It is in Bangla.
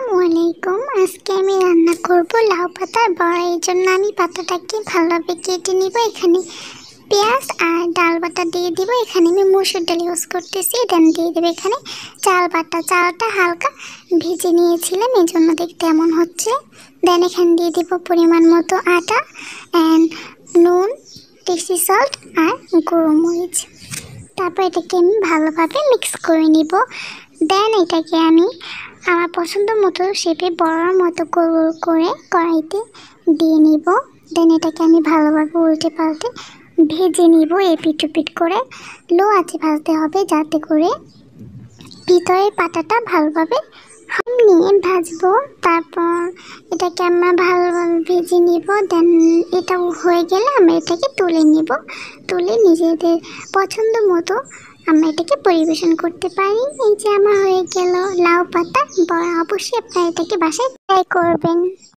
আসসালামু আলাইকুম। আজকে আমি রান্না করব লাউ পাতার বড়া। এই জন্য আমি পাতাটাকে ভালোভাবে কেটে নিব। এখানে পেঁয়াজ আর ডাল বাটা দিয়ে দিব। এখানে আমি মসুর ডাল ইউজ করতেছি। দেন দিয়ে দেবো এখানে চাল বাটা। চালটা হালকা ভেজে নিয়েছিলাম, এই জন্য দেখতে এমন হচ্ছে। দেন এখানে দিয়ে দিব পরিমাণ মতো আটা অ্যান্ড নুন, টেস্টি সল্ট আর গুঁড়ো মরিচ। তারপর এটাকে আমি ভালোভাবে মিক্স করে নিব। দেন এটাকে আমি আমার পছন্দ মতো শেপে বড়ার মতো গোল গোল করে কড়াইতে দিয়ে নিব। দেন এটাকে আমি ভালোভাবে উল্টে পাল্টে ভেজে নিব। এপিট ওপিট করে লো আঁচে ভাজতে হবে, যাতে করে ভিতরের পাতাটা ভালোভাবে নিয়ে ভাজবো। তারপর এটাকে আমরা ভালোভাবে ভেজে নিব। দেন এটা হয়ে গেলে আমরা এটাকে তুলে নিব। তুলে নিজেদের পছন্দ মতো আমরা এটাকে পরিবেশন করতে পারি। এই যে আমার হয়ে গেল লাউ পাতা বড়া। অবশ্যই আপনারা এটাকে বাসায় ট্রাই করবেন।